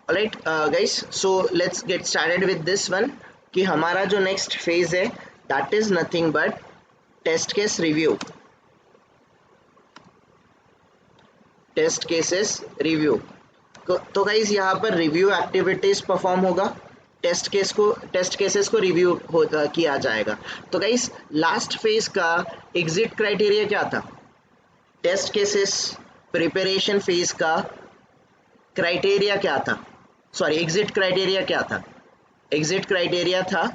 Alright guys, so let's get started with this one कि हमारा जो नेक्स्ट फेज है that is nothing but test case review. Test cases review तो guys यहाँ पर review activities perform होगा, test cases को रिव्यू किया जाएगा। तो गाइस लास्ट फेज का एग्जिट क्राइटेरिया क्या था? टेस्ट केसेस प्रिपरेशन फेज का क्राइटेरिया क्या था? सॉरी, एग्जिट क्राइटेरिया क्या था? एग्जिट क्राइटेरिया था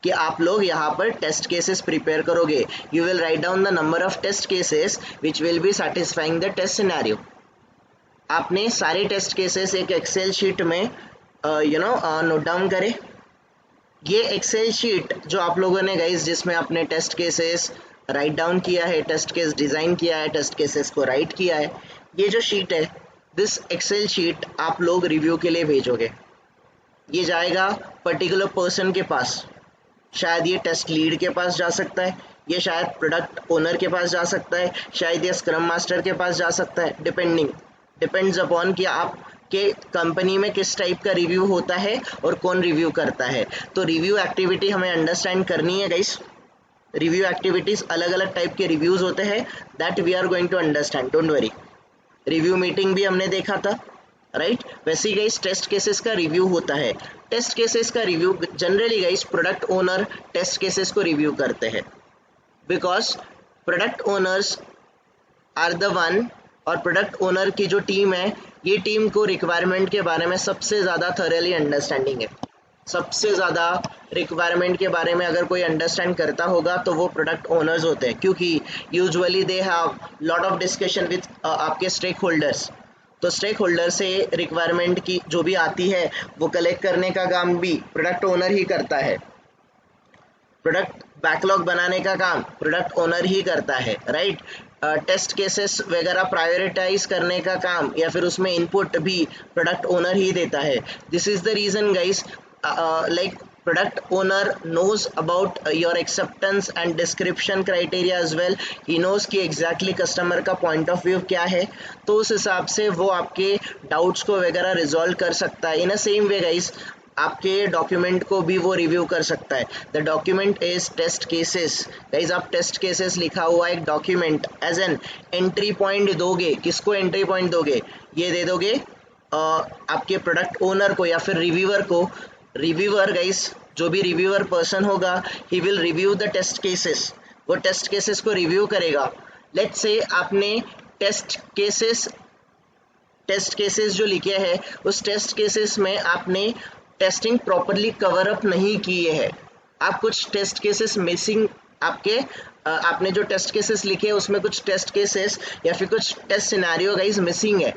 कि आप लोग यहाँ पर टेस्ट केसेस प्रिपेयर करोगे। You will write down the number of test cases which will be satisfying the test scenario. आपने सारे टेस्ट केसेस एक एक्सेल शीट में नोट डाउन करे। ये एक्सेल शीट जो आप लोगों ने गाइस जिसमें आपने टेस्ट केसेस राइट डाउन किया है, टेस्ट केस डिज़ाइन किया है, टेस्ट केसेस को राइट किया है, ये जो शीट है, दिस एक्सेल शीट आप लोग रिव्यू के लिए भेजोगे। ये जाएगा पर्टिकुलर पर्सन के पास, शायद ये टेस्ट लीड के पास जा सकता है, ये शायद प्रोडक्ट ओनर के पास जा सकता है, शायद ये स्क्रम मास्टर के पास जा सकता है, डिपेंड्स अपॉन कि आपके कंपनी में किस टाइप का रिव्यू होता है और कौन रिव्यू करता है। तो रिव्यू एक्टिविटी हमें अंडरस्टैंड करनी है गाइस। रिव्यू एक्टिविटीज़ अलग अलग टाइप के रिव्यूज़ होते हैं, that we are going to understand, don't worry. Review meeting भी हमने देखा था, राइट? वैसे ही गाइस टेस्ट केसेस का रिव्यू होता है। टेस्ट केसेस का review generally guys product owner test cases को रिव्यू करते हैं, because product owners are the one, और प्रोडक्ट ओनर की जो टीम है, ये टीम को रिक्वायरमेंट के बारे में सबसे ज़्यादा थॉरली अंडरस्टैंडिंग है। सबसे ज़्यादा रिक्वायरमेंट के बारे में अगर कोई अंडरस्टैंड करता होगा तो वो प्रोडक्ट ओनर्स होते हैं, क्योंकि usually they have lot of discussion with आपके स्टेक होल्डर्स। तो स्टेक होल्डर से रिक्वायरमेंट की जो भी आती है वो कलेक्ट करने का काम भी प्रोडक्ट ओनर ही करता है। प्रोडक्ट बैकलॉग बनाने का काम प्रोडक्ट ओनर ही करता है, राइट? टेस्ट केसेस वगैरह प्रायोरिटाइज करने का काम या फिर उसमें इनपुट भी प्रोडक्ट ओनर ही देता है। This is the reason guys, like product owner knows about your acceptance and description criteria as well. he knows कि exactly कस्टमर का पॉइंट ऑफ व्यू क्या है, तो उस हिसाब से वो आपके डाउट्स को वगैरह रिजॉल्व कर सकता है। In a same way guys आपके डॉक्यूमेंट को भी वो रिव्यू कर सकता है। The document is test cases. Guys आप टेस्ट केसेस लिखा हुआ एक document as an entry point दोगे। किसको एंट्री पॉइंट दोगे? ये दे दोगे आपके प्रोडक्ट ओनर को या फिर रिव्यूअर को। रिव्यूअर गाइस, जो भी रिव्यूअर पर्सन होगा, he will review the test cases. वो टेस्ट केसेस को रिव्यू करेगा। लेट्स से आपने टेस्ट केसेस जो लिखे हैं, उस टेस्ट केसेस में आपने टेस्टिंग प्रॉपरली कवर अप नहीं किए हैं। आप कुछ टेस्ट केसेस मिसिंग, आपने जो टेस्ट केसेस लिखे हैं उसमें कुछ टेस्ट केसेस या फिर कुछ टेस्ट सिनेरियो गाइस मिसिंग है।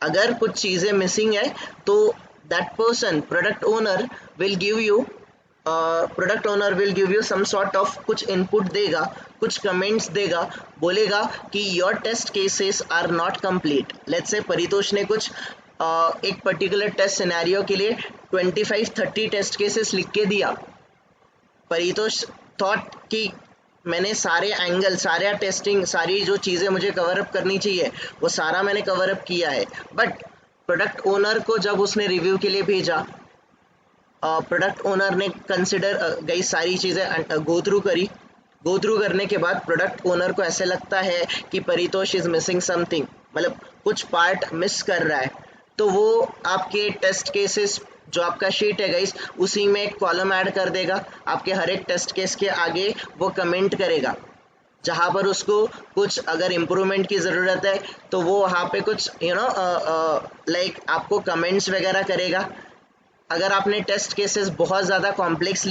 अगर कुछ चीज़ें मिसिंग है तो that person product owner will give you some sort of कुछ इनपुट देगा, कुछ कमेंट्स देगा, बोलेगा कि your test cases are not complete. Let's say Paritosh ने कुछ एक पर्टिकुलर टेस्ट सिनेरियो के लिए 25-30 टेस्ट केसेस लिख के दिया। परितोष थॉट कि मैंने सारे एंगल, सारा टेस्टिंग, सारी जो चीज़ें मुझे कवर अप करनी चाहिए वो सारा मैंने कवर अप किया है। बट प्रोडक्ट ओनर को जब उसने रिव्यू के लिए भेजा, प्रोडक्ट ओनर ने कंसिडर गई सारी चीज़ें गो थ्रू करने के बाद प्रोडक्ट ओनर को ऐसे लगता है कि परितोष इज मिसिंग समथिंग, मतलब कुछ पार्ट मिस कर रहा है, तो वो आपके टेस्ट केसेस जो आपका शीट है गाइस, उसी में एक कॉलम ऐड कर देगा। आपके हर एक टेस्ट केस के आगे वो कमेंट करेगा, जहाँ पर उसको कुछ अगर इम्प्रूवमेंट की ज़रूरत है तो वो वहाँ पे कुछ लाइक आपको कमेंट्स वगैरह करेगा। अगर आपने टेस्ट केसेस बहुत ज़्यादा कॉम्प्लेक्स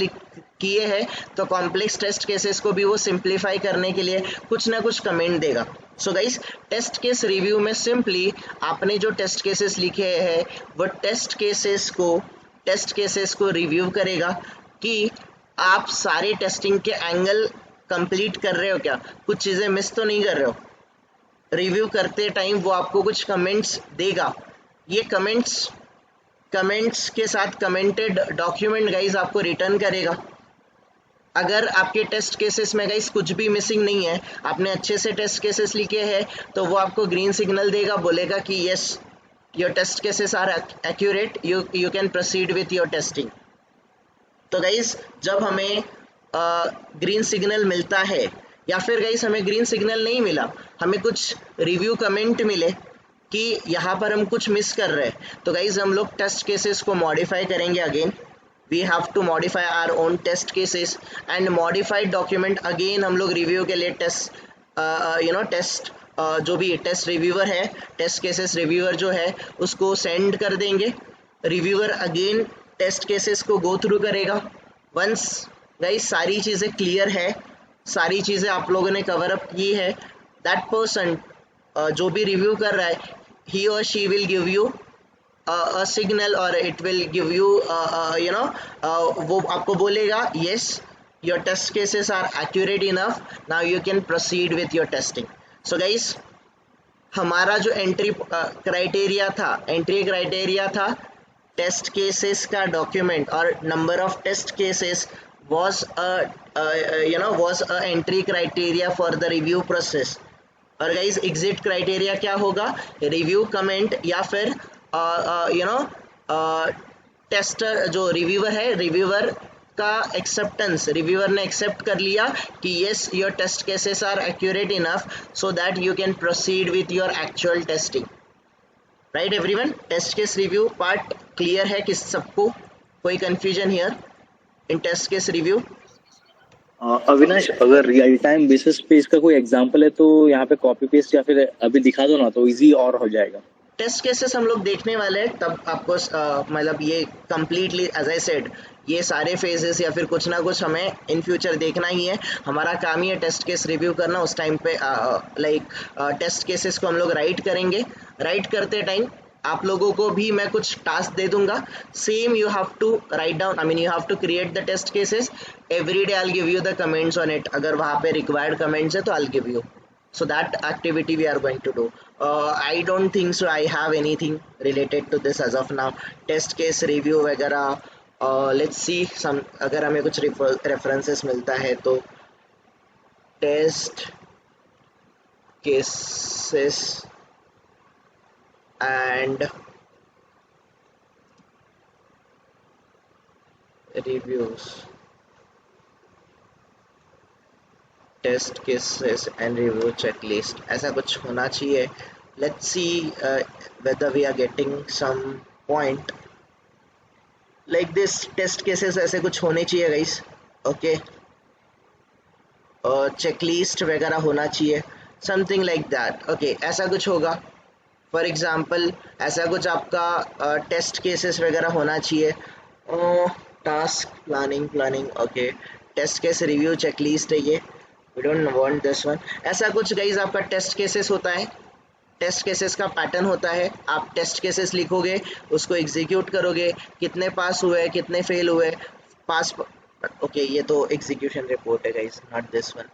किए हैं तो कॉम्प्लेक्स टेस्ट केसेस को भी वो सिंप्लीफाई करने के लिए कुछ ना कुछ कमेंट देगा। So guys test case review में सिंपली आपने जो टेस्ट केसेस लिखे हैं वो टेस्ट केसेस को रिव्यू करेगा कि आप सारे टेस्टिंग के एंगल कंप्लीट कर रहे हो क्या, कुछ चीज़ें मिस तो नहीं कर रहे हो। रिव्यू करते टाइम वो आपको कुछ कमेंट्स देगा। ये कमेंट्स के साथ कमेंटेड डॉक्यूमेंट गाइज आपको रिटर्न करेगा। अगर आपके टेस्ट केसेस में गाइस कुछ भी मिसिंग नहीं है, आपने अच्छे से टेस्ट केसेस लिखे हैं, तो वो आपको ग्रीन सिग्नल देगा, बोलेगा कि yes your test cases are accurate, you can proceed with your testing. तो गाइस जब हमें ग्रीन सिग्नल मिलता है, या फिर गाइस हमें ग्रीन सिग्नल नहीं मिला, हमें कुछ रिव्यू कमेंट मिले कि यहाँ पर हम कुछ मिस कर रहे हैं, तो गाइस हम लोग टेस्ट केसेस को मॉडिफाई करेंगे again. We have to modify our own test cases and modified document again हम लोग रिव्यू के लिए टेस्ट टेस्ट जो भी टेस्ट रिव्यूअर है, टेस्ट केसेस रिव्यूअर जो है उसको सेंड कर देंगे. रिव्यूअर अगेन टेस्ट केसेस को गो थ्रू करेगा. वंस गाइस सारी चीज़ें क्लियर है, सारी चीज़ें आप लोगों ने कवर अप की है, दैट पर्सन जो भी रिव्यू कर रहा है, ही और she will give you a signal और इट विल गिव यू वो आपको बोलेगा yes your test cases are accurate enough, now you can proceed with your testing. So guys हमारा जो एंट्री क्राइटेरिया था टेस्ट केसेस का डॉक्यूमेंट और number of test cases was a entry criteria for the review process. और guys exit criteria क्या होगा, review comment या फिर टेस्टर जो रिव्यूअर है, रिव्यूअर का एक्सेप्टेंस, रिव्यूअर ने एक्सेप्ट कर लिया कि yes your test cases are accurate enough so that you can proceed with your actual testing. Right everyone, test case review part clear है कि सबको, कोई कंफ्यूजन here in test case review? Avinash, अगर रियल टाइम बेसिस पे इसका कोई example है तो यहाँ पे कॉपी पेस्ट या फिर अभी दिखा दो ना, तो इजी और हो जाएगा. टेस्ट केसेस हम लोग देखने वाले हैं तब आपको मतलब ये कम्प्लीटली एज आई सेड ये सारे फेजेस या फिर कुछ ना कुछ हमें इन फ्यूचर देखना ही है. हमारा काम ही है टेस्ट केस रिव्यू करना. उस टाइम पे टेस्ट केसेस को हम लोग राइट करेंगे. राइट करते टाइम आप लोगों को भी मैं कुछ टास्क दे दूंगा. Same you have to write down, I mean you have to create the test cases. Every day I will give you the comments on it. अगर वहाँ पे रिक्वायर्ड कमेंट्स है तो I will give you. So that activity we are going to do. I don't think so I have anything related to this as of now. Test case review वगैरह let's see some, अगर हमें कुछ references मिलता है तो test cases and reviews, test cases and review checklist, ऐसा कुछ होना चाहिए. Let's see whether we are getting some point like this. Test cases ऐसे कुछ होने चाहिए गाइस. ओके, चेकलिस्ट वगैरह होना चाहिए, समथिंग लाइक दैट. ओके, ऐसा कुछ होगा. फॉर एग्जांपल ऐसा कुछ आपका टेस्ट केसेस वगैरह होना चाहिए. Task planning okay, test case review checklist है ये. We don't want this one. ऐसा कुछ गाइज आपका टेस्ट केसेस होता है. टेस्ट केसेस का पैटर्न होता है. आप टेस्ट केसेस लिखोगे, उसको एग्जीक्यूट करोगे, कितने पास हुए कितने फेल हुए, पास. ओके, ये तो एग्जीक्यूशन रिपोर्ट है guys, not this one.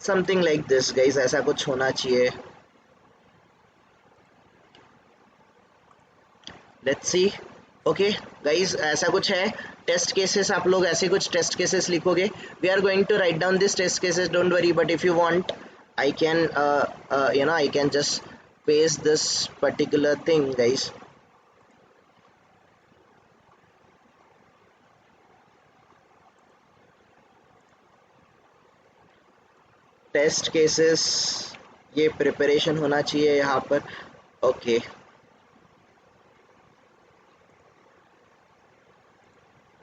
Something like this guys, ऐसा कुछ होना चाहिए. Let's C. ओके गाइज, ऐसा कुछ है. टेस्ट केसेस आप लोग ऐसे कुछ टेस्ट केसेस लिखोगे. We are going to write down this test cases, don't worry. But if you want I can I can just paste this particular thing guys. Test cases ये preparation होना चाहिए यहाँ पर. Okay,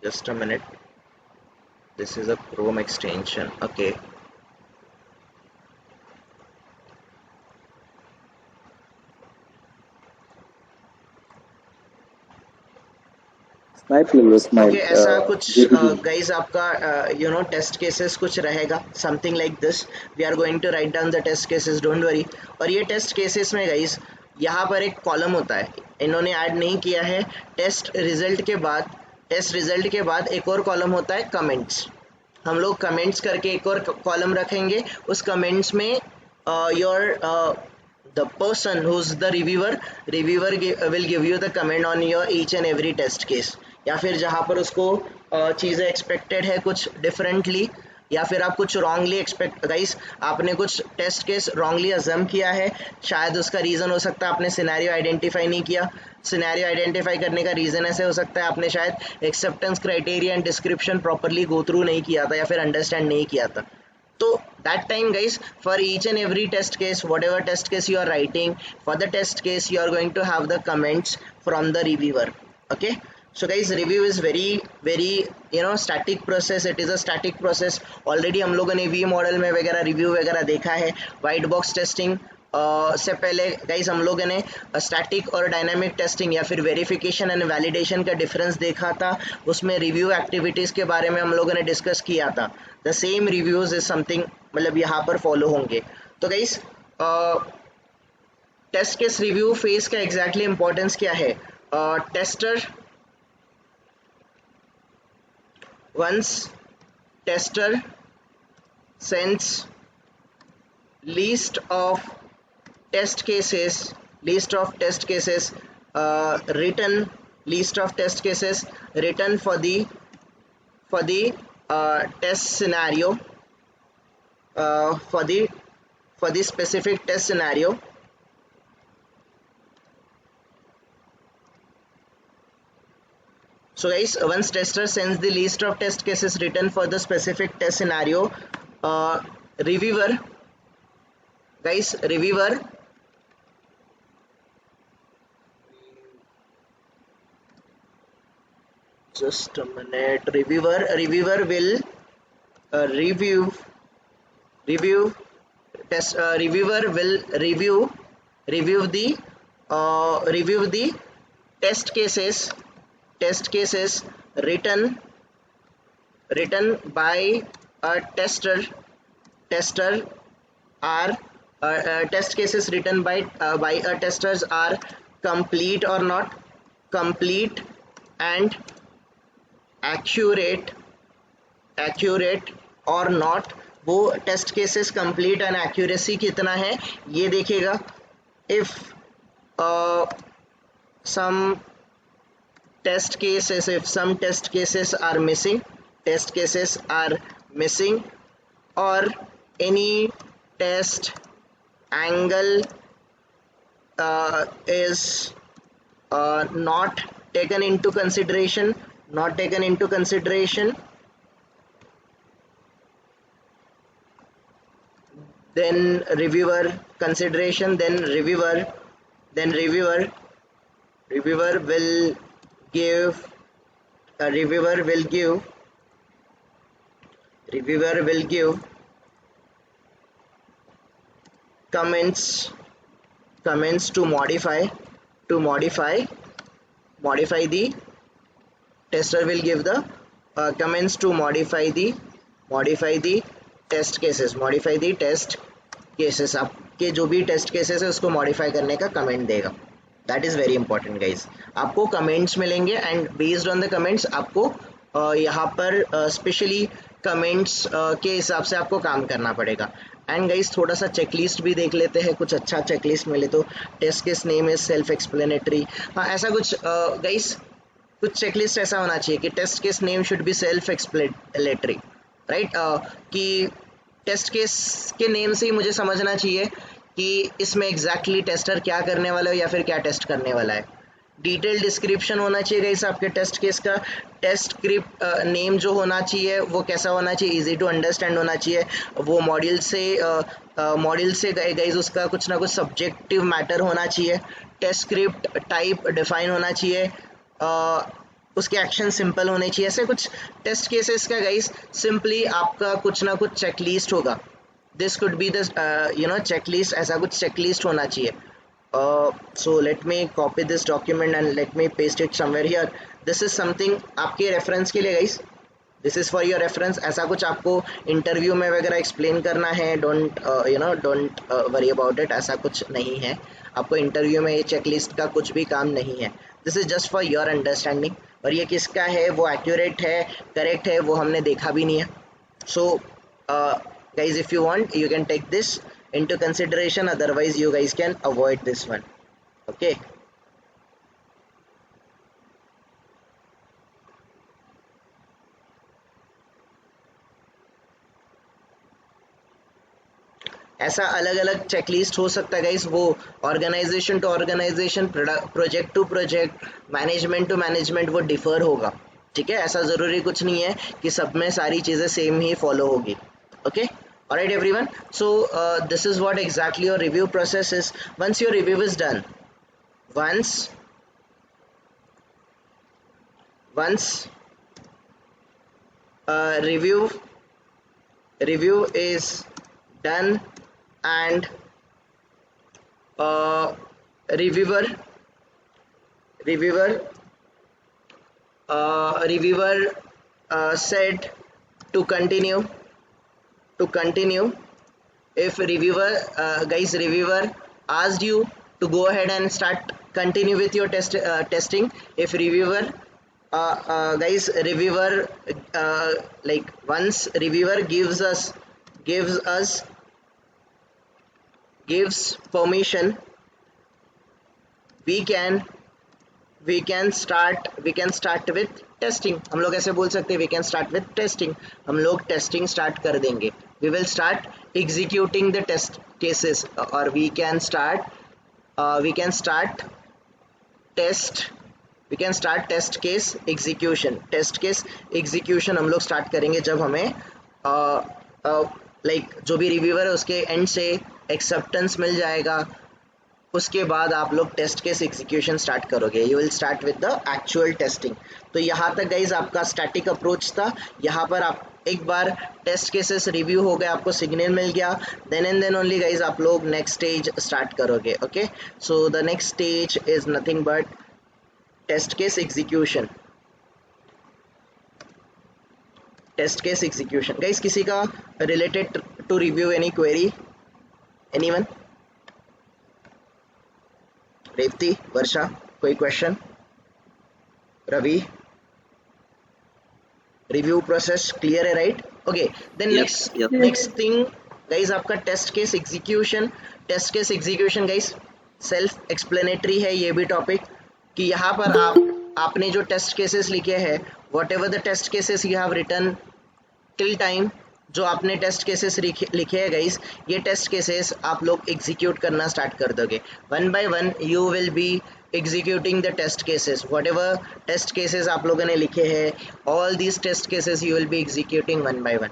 just a minute, this is a Chrome extension. Okay, Okay, ऐसा कुछ guys आपका test cases कुछ रहेगा, something like this. We are going to write down the test cases, don't worry. और ये टेस्ट केसेस में गाइज यहाँ पर एक कॉलम होता है, इन्होंने ऐड नहीं किया है. टेस्ट रिजल्ट के बाद एक और कॉलम होता है कमेंट्स. हम लोग कमेंट्स करके एक और कॉलम रखेंगे. उस कमेंट्स में your the person who is the reviewer will give you the comment on your each and every test case. या फिर जहाँ पर उसको चीज़ें एक्सपेक्टेड है कुछ डिफरेंटली, या फिर आप कुछ रॉन्गली एक्सपेक्ट गाइस, आपने कुछ टेस्ट केस रॉन्गली अजम किया है, शायद उसका रीज़न हो सकता है आपने सिनेरियो आइडेंटिफाई नहीं किया। सिनेरियो आइडेंटिफाई करने का रीज़न ऐसे हो सकता है आपने शायद acceptance criteria and description properly go through नहीं किया था या फिर अंडरस्टैंड नहीं किया था। So that time guys, for each and every test case, whatever test case you are writing, for the test case you are going to have the comments from the reviewer. Okay, so guys, review is very static process. It is a static process. Already हम लोगों ने V model में वगैरह review वगैरह देखा है। White box testing से पहले गाइस हम लोगों ने स्टैटिक और डायनामिक टेस्टिंग या फिर वेरिफिकेशन एंड वैलिडेशन का डिफरेंस देखा था। उसमें रिव्यू एक्टिविटीज़ के बारे में हम लोगों ने डिस्कस किया था। The same reviews is something मतलब यहाँ पर फॉलो होंगे। तो guys test case review phase का एग्जैक्टली इंपॉर्टेंस क्या है? Tester once tester sends list of test cases written list of test cases written for the test scenario, for the specific test scenario. So guys, once tester sends the list of test cases written for the specific test scenario, reviewer just a minute, reviewer will review test reviewer will review the test cases written by a tester are test cases written by a testers are complete or not complete and accurate और not. वो test cases complete and accuracy कितना है ये देखेगा। If some test cases are missing or any test angle is not taken into consideration, then reviewer will give comments to modify the tester will give the comments to modify the test cases, आपके जो भी test cases है उसको modify करने का comment देगा। That is very important guys. आपको comments मिलेंगे and based on the comments आपको यहाँ पर स्पेशली कमेंट्स के हिसाब से आपको काम करना पड़ेगा। एंड गाइज थोड़ा सा चेकलिस्ट भी देख लेते हैं, कुछ अच्छा चेकलिस्ट मिले तो। Test case name is self explanatory, हाँ ऐसा कुछ गाइज कुछ चेकलिस्ट ऐसा होना चाहिए कि test case name should be self explanatory, right, कि टेस्ट केस के नेम से ही मुझे समझना चाहिए कि इसमें एग्जैक्टली टेस्टर क्या करने वाला है या फिर क्या टेस्ट करने वाला है। डिटेल डिस्क्रिप्शन होना चाहिए गाइस आपके टेस्ट केस का। टेस्ट स्क्रिप्ट नेम जो होना चाहिए वो कैसा होना चाहिए, इजी टू अंडरस्टैंड होना चाहिए। वो मॉड्यूल से गाइस उसका कुछ ना कुछ सब्जेक्टिव मैटर होना चाहिए। टेस्ट स्क्रिप्ट टाइप डिफाइन होना चाहिए, उसके एक्शन सिंपल होने चाहिए। ऐसे कुछ टेस्ट केसेस का गाइस सिंपली आपका कुछ ना कुछ चेकलिस्ट होगा। This could be the checklist, ऐसा कुछ चेकलिस्ट होना चाहिए। So let me copy this document and let me paste it somewhere here. This is something आपके रेफरेंस के लिए guys, this is for your reference. ऐसा कुछ आपको इंटरव्यू में वगैरह एक्सप्लेन करना है, डोंट वरी अबाउट इट, ऐसा कुछ नहीं है। आपको इंटरव्यू में ये चेकलिस्ट का कुछ भी काम नहीं है। This is just for your understanding. और ये किसका है, वो एक्यूरेट है, करेक्ट है, वो हमने देखा भी नहीं है। सो guys, if you want you can take this into consideration, otherwise you guys can avoid this one. Okay, ऐसा अलग अलग चेकलिस्ट हो सकता है गाइस, वो organisation to organisation, project to project, management to management वो डिफर होगा, ठीक है। ऐसा ज़रूरी कुछ नहीं है कि सब में सारी चीज़ें सेम ही फॉलो होगी, okay. Alright everyone, so this is what exactly your review process is. Once your review is done, once review is done and reviewer said to continue, if reviewer reviewer asked you to go ahead and start continue with your testing, if reviewer like once reviewer gives permission, we can start with testing. हम लोग ऐसे बोल सकते हैं we can start with testing. हम लोग testing start कर देंगे. We will start executing the test cases, or we can start test case execution. Test case execution हम लोग start करेंगे जब हमें जो भी रिव्यूअर है उसके एंड से एक्सेप्टेंस मिल जाएगा, उसके बाद आप लोग टेस्ट केस एग्जीक्यूशन स्टार्ट करोगे. You will start with the actual testing. तो यहाँ तक गाइज आपका स्टैटिक अप्रोच था. यहाँ पर आप एक बार टेस्ट केसेस रिव्यू हो गए, आपको सिग्नल मिल गया, then and then only guys आप लोग नेक्स्ट स्टेज स्टार्ट करोगे. Okay, so the next stage is nothing but test case execution. Test case execution guys, किसी का related to review any query? Anyone? Revathi, Varsha, कोई question? Ravi, review process clear है, right? Okay, then next thing guys आपका test case execution. Test case execution guys self explanatory है ये भी topic, कि यहाँ पर आपने जो टेस्ट केसेस लिखे हैं, whatever the test cases you have written till time, जो आपने टेस्ट केसेस लिखे हैं गाइस, ये टेस्ट केसेस आप लोग एग्जीक्यूट करना स्टार्ट कर दोगे. One by one you will be executing the test cases. Whatever test cases आप लोगों ने लिखे हैं, all these test cases you will be executing one by one.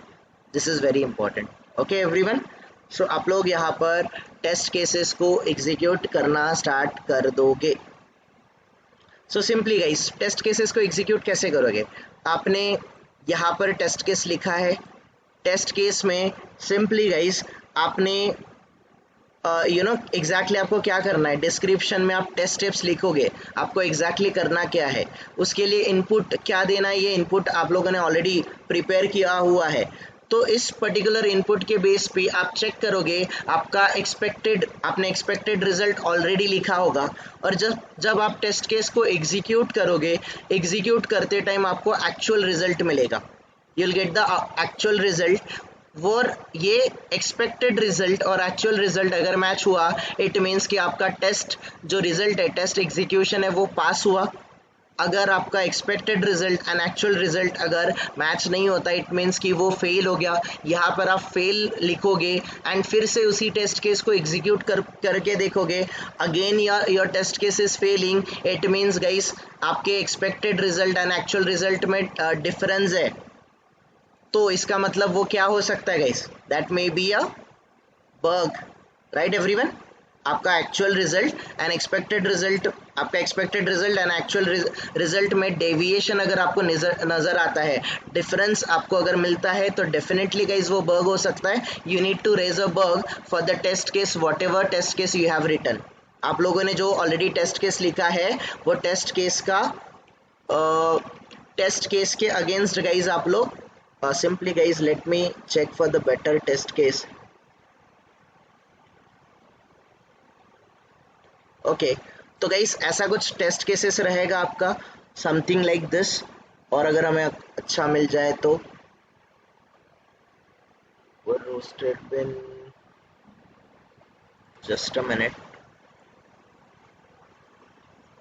This is very important. Okay everyone, so आप लोग यहाँ पर test cases को एग्जीक्यूट करना स्टार्ट कर दोगे. So simply guys, test cases को एग्जीक्यूट कैसे करोगे? आपने यहाँ पर टेस्ट केस लिखा है. टेस्ट केस में सिंपली गाइस आपने एग्जैक्टली आपको क्या करना है, डिस्क्रिप्शन में आप टेस्ट स्टेप्स लिखोगे, आपको एग्जैक्टली करना क्या है, उसके लिए इनपुट क्या देना है, ये इनपुट आप लोगों ने ऑलरेडी प्रिपेयर किया हुआ है. तो इस पर्टिकुलर इनपुट के बेस पे आप चेक करोगे, आपका आपने एक्सपेक्टेड रिजल्ट ऑलरेडी लिखा होगा, और जब आप टेस्ट केस को एग्जीक्यूट करोगे, एग्जीक्यूट करते टाइम आपको एक्चुअल रिजल्ट मिलेगा. You will get the actual result. और ये एक्सपेक्टेड रिजल्ट और एक्चुअल रिजल्ट अगर मैच हुआ, इट मीन्स कि आपका टेस्ट जो रिजल्ट है, टेस्ट एग्जीक्यूशन है, वो पास हुआ. अगर आपका expected result and actual result अगर मैच नहीं होता, इट मीन्स कि वो फेल हो गया. यहाँ पर आप फेल लिखोगे एंड फिर से उसी टेस्ट केस को एग्जीक्यूट करके देखोगे, again your test case is failing. It means guys आपके expected result and actual result में डिफरेंस है. तो इसका मतलब वो क्या हो सकता है guys? That may be a bug, right everyone? आपका actual result and expected result, आपका expected result and actual result में डेविएशन अगर आपको नज़र आता है, डिफरेंस आपको अगर मिलता है, तो डेफिनेटली गाइस वो बग हो सकता है. You need to raise a bug for the test case, whatever test case you have written. आप लोगों ने जो ऑलरेडी टेस्ट केस लिखा है, वो टेस्ट केस का टेस्ट केस के अगेंस्ट गाइज आप लोग simply guys, let me check for the better test case. Okay, तो गाइस ऐसा कुछ टेस्ट केसेस रहेगा आपका, समथिंग लाइक दिस. और अगर हमें अच्छा मिल जाए तो roasted bean, just a minute.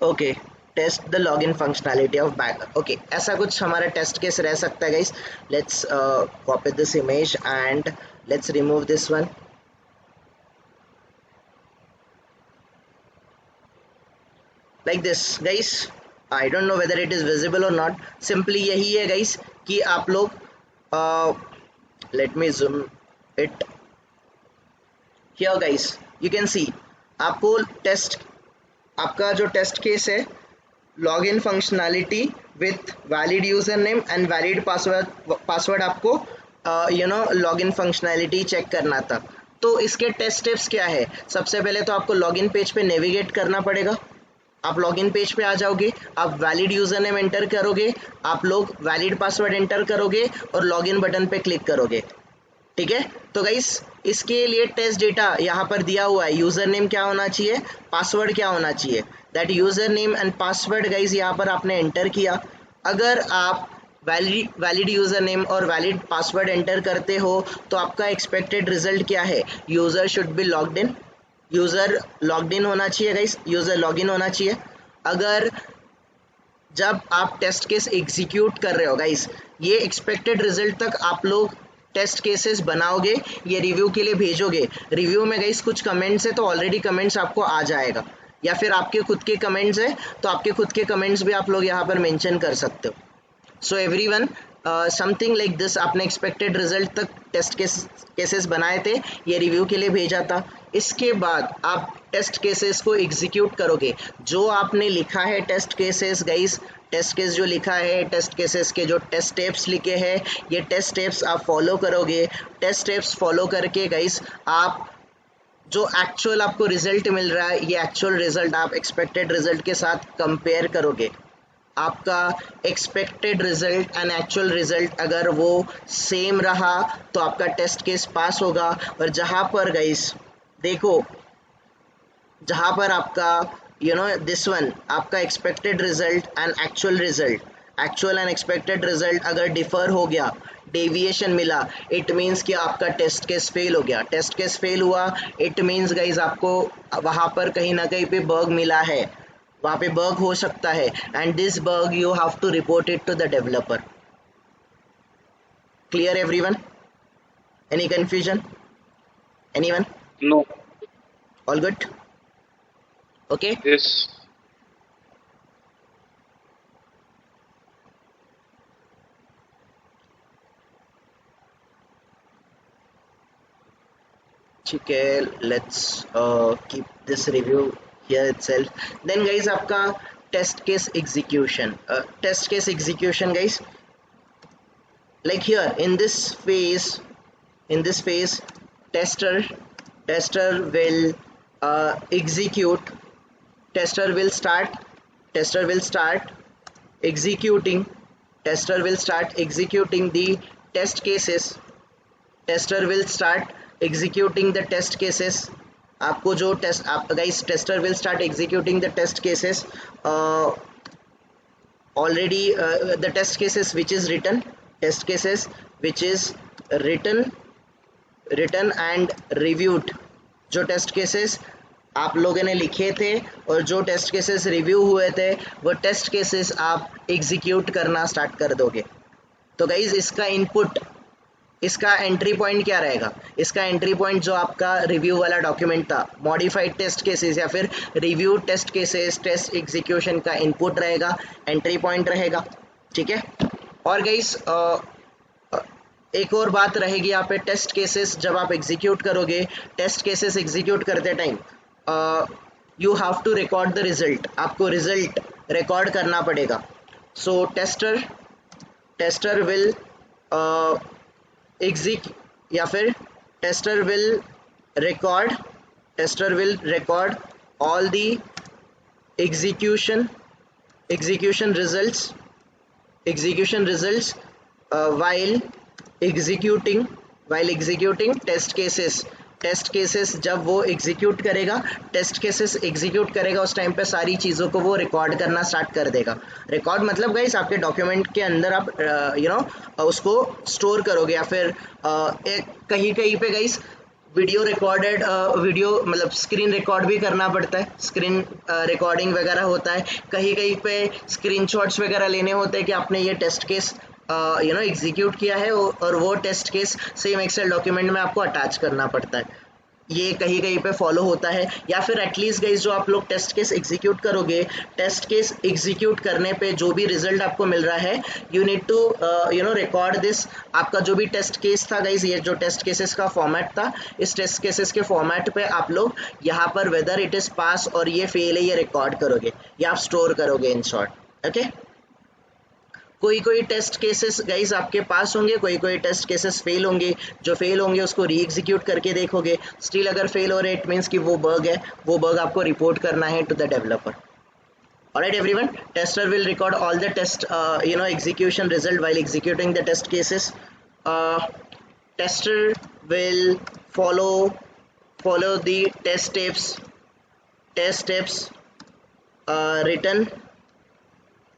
Okay, test the login functionality of backup. Okay, ऐसा कुछ हमारा टेस्ट केस रह सकता है guys. Let's copy this image and let's remove this one. Like this guys, I don't know whether it is visible और not. Simply यही है guys कि आप लोग let me zoom it here guys, you can see आपको test, आपका जो test case है login functionality with valid user name and valid password आपको लॉगिन फंक्शनैलिटी चेक करना था। तो इसके टेस्ट स्टेप्स क्या है? सबसे पहले तो आपको लॉगिन पेज पे नेविगेट करना पड़ेगा। आप लॉगिन पेज पे आ जाओगे, आप वैलिड यूजर नेम एंटर करोगे, आप लोग वैलिड पासवर्ड एंटर करोगे और लॉगिन बटन पे क्लिक करोगे। ठीक है, तो गाइस इसके लिए टेस्ट डेटा यहाँ पर दिया हुआ है। यूजर नेम क्या होना चाहिए, पासवर्ड क्या होना चाहिए, that user name and password guys यहाँ पर आपने एंटर किया। अगर आप वैलिड यूजर नेम और वैलिड पासवर्ड एंटर करते हो तो आपका एक्सपेक्टेड रिजल्ट क्या है, user should be logged in, user logged in होना चाहिए गाइस, यूजर लॉगिन होना चाहिए। अगर जब आप टेस्ट केस एग्जीक्यूट कर रहे हो गाइस, ये एक्सपेक्टेड रिजल्ट तक आप लोग टेस्ट केसेस बनाओगे, ये रिव्यू के लिए भेजोगे। रिव्यू में गाइस कुछ कमेंट्स है तो ऑलरेडी कमेंट्स आपको आ जाएगा, या फिर आपके खुद के कमेंट्स है तो आपके खुद के कमेंट्स भी आप लोग यहाँ पर मेंशन कर सकते हो। So everyone, something like this, आपने एक्सपेक्टेड रिजल्ट तक टेस्ट केसेस बनाए थे, ये रिव्यू के लिए भेजा था। इसके बाद आप टेस्ट केसेस को एग्जीक्यूट करोगे। जो आपने लिखा है test cases guys, test case जो लिखा है, टेस्ट केसेस के जो टेस्ट स्टेप्स लिखे हैं, ये टेस्ट स्टेप्स आप फॉलो करोगे। टेस्ट स्टेप्स फॉलो करके गाइस आप जो एक्चुअल आपको रिजल्ट मिल रहा है, ये एक्चुअल रिजल्ट आप एक्सपेक्टेड रिजल्ट के साथ कंपेयर करोगे। आपका expected result and actual result अगर वो सेम रहा तो आपका टेस्ट केस पास होगा। और जहाँ पर गाइस देखो, जहाँ पर आपका दिस वन, आपका expected result and actual result, actual and expected result अगर डिफर हो गया, डेविएशन मिला, इट मीन्स कि आपका टेस्ट केस फेल हो गया। टेस्ट केस फेल हुआ, इट मीन्स गाइस आपको वहाँ पर कहीं ना कहीं पे बग मिला है, वहाँ पे बग हो सकता है, and this bug you have to report it to the developer. Clear everyone? Any confusion? Anyone? No. All good? Okay, Yes. ठीक है, let's keep this review here itself. Then guys आपका test case execution, test case execution guys, like here in this phase tester will execute, tester will start executing, tester will start executing the test cases, tester will start executing the test cases। आपको जो test, आप guys tester will start executing the test cases already, the test cases which is written, test cases which is written and reviewed। जो test cases आप लोगों ने लिखे थे और जो टेस्ट केसेस रिव्यू हुए थे, वो टेस्ट केसेस आप एग्जीक्यूट करना स्टार्ट कर दोगे। तो गाइज इसका इनपुट, इसका एंट्री पॉइंट क्या रहेगा? इसका एंट्री पॉइंट जो आपका रिव्यू वाला डॉक्यूमेंट था, मॉडिफाइड टेस्ट केसेस या फिर review test cases, test execution का इनपुट रहेगा, एंट्री पॉइंट रहेगा। ठीक है, और गाइस एक और बात रहेगी यहाँ पे, टेस्ट केसेस जब आप एग्जीक्यूट करोगे, टेस्ट केसेस एग्जीक्यूट करते time you have to record the result, आपको रिजल्ट रिकॉर्ड करना पड़ेगा। सो टेस्टर विल या फिर tester will record all the execution results while executing test cases जब वो एग्जीक्यूट करेगा, टेस्ट केसेस एग्जीक्यूट करेगा, उस टाइम पे सारी चीज़ों को वो रिकॉर्ड करना स्टार्ट कर देगा। रिकॉर्ड मतलब गाइस आपके डॉक्यूमेंट के अंदर आप उसको स्टोर करोगे, या फिर कहीं पे गाइस वीडियो रिकॉर्डेड, वीडियो मतलब स्क्रीन रिकॉर्ड भी करना पड़ता है, स्क्रीन रिकॉर्डिंग वगैरह होता है। कहीं पे स्क्रीनशॉट्स वगैरह लेने होते हैं कि आपने ये टेस्ट केस एग्जीक्यूट किया है, और वो test case same excel document में आपको अटैच करना पड़ता है। ये कहीं कहीं पे फॉलो होता है, या फिर एटलीस्ट गाइस जो आप लोग टेस्ट केस एग्जीक्यूट करोगे, टेस्ट केस एग्जीक्यूट करने पे जो भी रिजल्ट आपको मिल रहा है, you need to record this. आपका जो भी टेस्ट केस था गाइस, ये जो टेस्ट केसेस का फॉर्मेट था, इस टेस्ट केसेस के फॉर्मेट पे आप लोग यहाँ पर वेदर इट इज पास और ये फेल है ये रिकॉर्ड करोगे, या आप स्टोर करोगे इन शॉर्ट, ओके। कोई कोई टेस्ट केसेस गाइस आपके पास होंगे, कोई कोई टेस्ट केसेस फेल होंगे, जो फेल होंगे उसको री एग्जीक्यूट करके देखोगे, स्टिल अगर फेल हो रहे इट मीन्स कि वो बग है, वो बग आपको रिपोर्ट करना है to the developer. Alright everyone, tester will record all the test execution result while executing the test cases. Tester will follow the test steps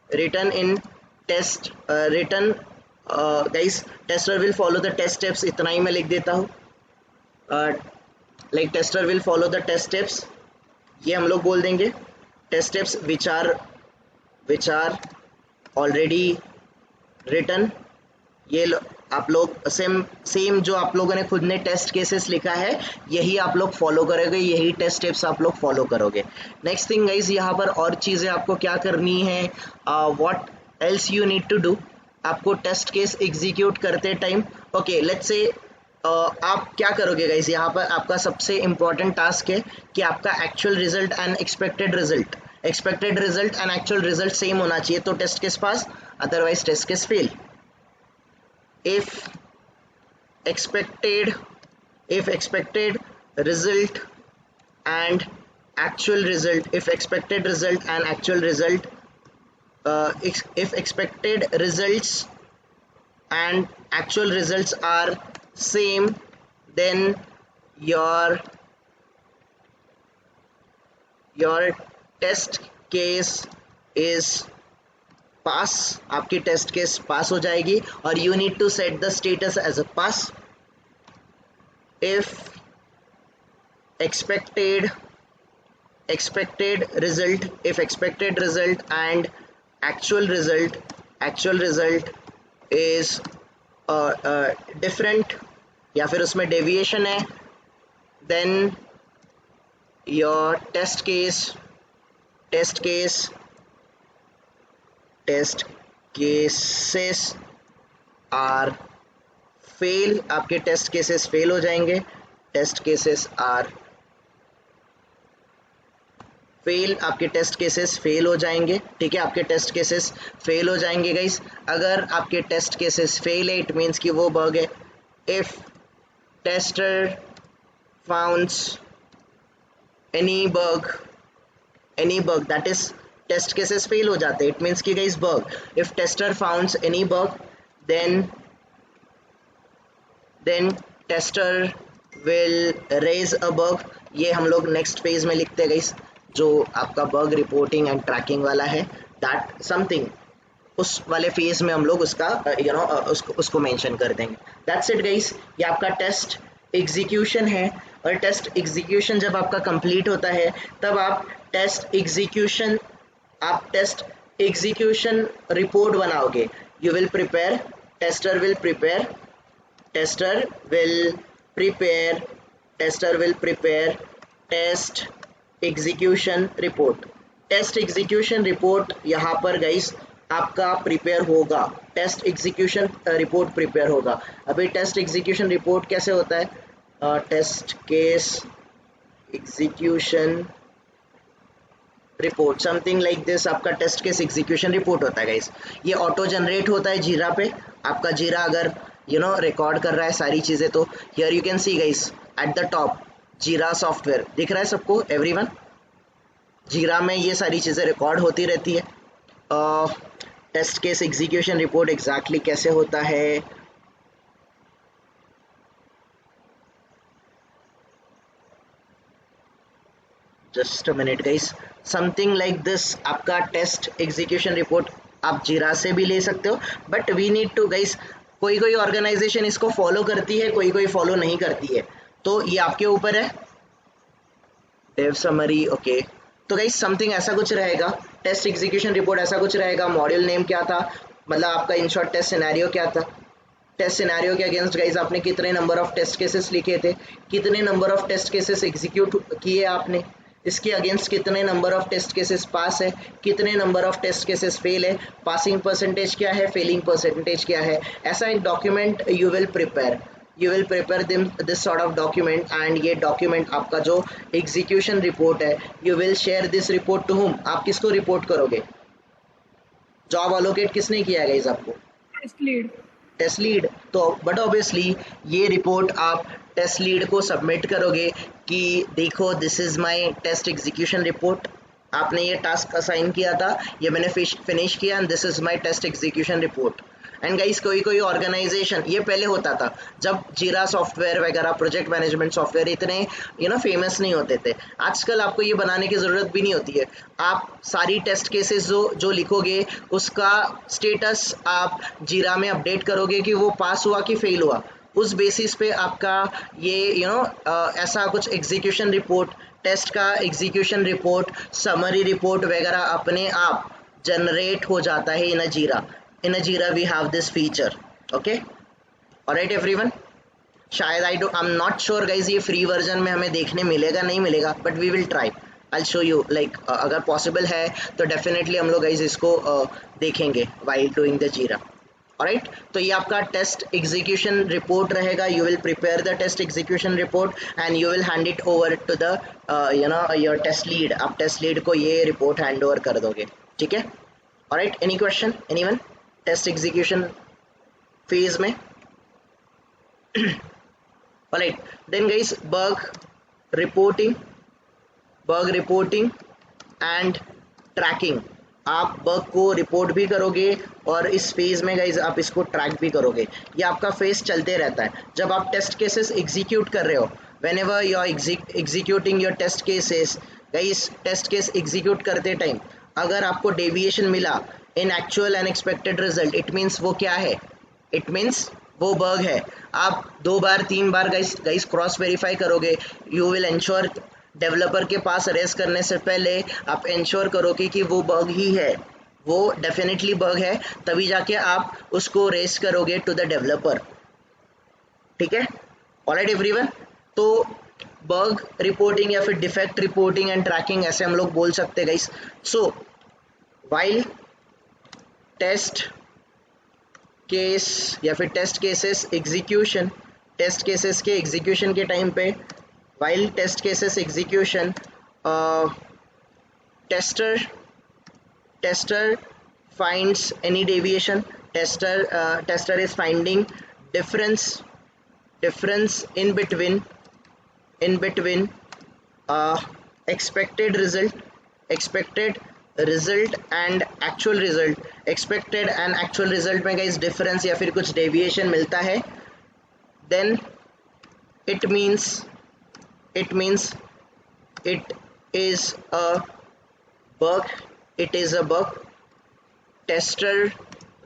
written in test guys, tester will follow the test steps, इतना ही मैं लिख देता हूँ। like tester will follow the test steps, ये हम लोग बोल देंगे test steps which are already written। ये आप लोग सेम जो आप लोगों ने खुद ने टेस्ट केसेस लिखा है यही आप लोग फॉलो करोगे, यही टेस्ट स्टेप्स आप लोग फॉलो करोगे। नेक्स्ट थिंग गाइज, यहाँ पर और चीज़ें आपको क्या करनी है, what else you need to do, आपको टेस्ट केस एग्जीक्यूट करते टाइम, ओके लेट्स से आप क्या करोगे गाइज, यहाँ पर आपका सबसे इम्पॉर्टेंट टास्क है कि आपका actual result and expected result and actual result same होना चाहिए तो test case pass, otherwise test case fail. if expected result and actual result if expected results and actual results are same, then your test case is pass, आपकी test case pass हो जाएगी और you need to set the status as a pass. If expected result and actual result is different या फिर उसमें deviation है, then your test cases are fail, आपके test cases fail हो जाएंगे, आपके टेस्ट केसेस फेल हो जाएंगे, ठीक है, आपके टेस्ट केसेस फेल हो जाएंगे गाइस। अगर आपके टेस्ट केसेस फेल है इट मीन्स कि वो बग है। If tester founds any bug that is test cases fail हो जाते हैं, इट मीन्स कि guys bug. If tester founds any bug then tester will raise a bug, ये हम लोग नेक्स्ट पेज में लिखते हैं गाइस, जो आपका बग रिपोर्टिंग एंड ट्रैकिंग वाला है, दैट समथिंग उस वाले फेज में हम लोग उसका उसको मेंशन कर देंगे। दैट्स इट गाइस, ये आपका टेस्ट एग्जीक्यूशन है। और टेस्ट एग्जीक्यूशन जब आपका कंप्लीट होता है तब आप टेस्ट एग्जीक्यूशन रिपोर्ट बनाओगे। You will prepare, tester will prepare test execution report यहाँ पर गाइस आपका प्रिपेयर होगा, टेस्ट एग्जीक्यूशन रिपोर्ट प्रिपेयर होगा। अभी टेस्ट एग्जीक्यूशन रिपोर्ट कैसे होता है, test case execution report something like this, आपका टेस्ट केस एग्जीक्यूशन रिपोर्ट होता है गाइस। ये ऑटो जनरेट होता है जीरा पे, आपका जीरा अगर रिकॉर्ड कर रहा है सारी चीज़ें, तो here you can see guys at the top जीरा सॉफ्टवेयर दिख रहा है सबको, एवरीवन, जीरा में ये सारी चीज़ें रिकॉर्ड होती रहती है। Test case execution report exactly कैसे होता है, just a minute guys, something like this आपका टेस्ट एग्जीक्यूशन रिपोर्ट आप जीरा से भी ले सकते हो, but we need to guys, कोई ऑर्गेनाइजेशन इसको फॉलो करती है, कोई फॉलो नहीं करती है, तो ये आपके ऊपर है। डेव समरी, ओके, तो गाइस समथिंग ऐसा कुछ रहेगा, टेस्ट एग्जीक्यूशन रिपोर्ट ऐसा कुछ रहेगा। मॉड्यूल नेम क्या था, मतलब आपका इन शॉर्ट टेस्ट सिनेरियो क्या था, टेस्ट सिनेरियो के अगेंस्ट गाइज आपने कितने नंबर ऑफ टेस्ट केसेस लिखे थे, कितने number of test cases execute किए आपने, इसके अगेंस्ट कितने number of test cases pass है, कितने number of test cases fail है, पासिंग परसेंटेज क्या है, फेलिंग परसेंटेज क्या है। ऐसा एक document you will prepare this sort of document, and ये डॉक्यूमेंट आपका जो एग्जीक्यूशन रिपोर्ट है, you will share this report to whom, आप किसको रिपोर्ट करोगे, जॉब अलोकेट किसने किया है गाइस आपको, टेस्ट लीड। तो बट ऑब्वियसली ये रिपोर्ट आप टेस्ट लीड को सबमिट करोगे कि देखो this is my test execution report, आपने ये टास्क असाइन किया था, ये मैंने फिनिश किया, and this is my test execution report. And guys कोई ऑर्गेनाइजेशन, ये पहले होता था जब जीरा सॉफ्टवेयर वगैरह प्रोजेक्ट मैनेजमेंट सॉफ्टवेयर इतने फेमस नहीं होते थे। आजकल आपको ये बनाने की ज़रूरत भी नहीं होती है, आप सारी टेस्ट केसेस जो लिखोगे उसका स्टेटस आप जीरा में अपडेट करोगे कि वो पास हुआ कि फेल हुआ, उस बेसिस पे आपका ये ऐसा कुछ एग्जीक्यूशन रिपोर्ट, टेस्ट का एग्जीक्यूशन रिपोर्ट, समरी रिपोर्ट वगैरह अपने आप जनरेट हो जाता है इन अ जीरा we have this feature, okay, alright everyone। शायद I am not sure guys ये फ्री वर्जन में हमें देखने मिलेगा नहीं मिलेगा, but we will try, I show you like अगर पॉसिबल है तो डेफिनेटली हम लोग गाइज इसको देखेंगे while doing the Jira. Alright, तो ये आपका टेस्ट एग्जीक्यूशन रिपोर्ट रहेगा, you will prepare the test execution report and you will hand it over to the your test lead, आप टेस्ट लीड को ये रिपोर्ट हैंड ओवर कर दोगे, ठीक है। Alright, any question anyone test execution phase में? Alright, then guys bug reporting and tracking, आप bug को रिपोर्ट भी करोगे और इस फेज में गाइज आप इसको ट्रैक भी करोगे, ये आपका फेज चलते रहता है जब आप टेस्ट केसेस एग्जीक्यूट कर रहे हो। whenever you are executing your test cases guys, test case execute करते टाइम अगर आपको डेविएशन मिला in actual unexpected result, it means वो क्या है, इट मीन्स वो बग है। आप 2 बार 3 बार गाइस क्रॉस वेरीफाई करोगे, यू विल इंश्योर डेवलपर के पास रेस करने से पहले आप इंश्योर करोगे कि वो बग ही है, वो डेफिनेटली बग है, तभी जाके आप उसको रेस करोगे टू द डेवलपर, ठीक है। ऑलराइट एवरीवन, तो बग रिपोर्टिंग या फिर डिफेक्ट रिपोर्टिंग एंड ट्रैकिंग ऐसे हम लोग बोल सकते हैं guys. So while test case या फिर test cases execution, test cases के एग्जीक्यूशन के टाइम पे while test cases execution tester finds any deviation, tester is finding difference in between expected result and actual result, expected and actual result में guys difference या फिर कुछ deviation मिलता है, then it means it is a bug, tester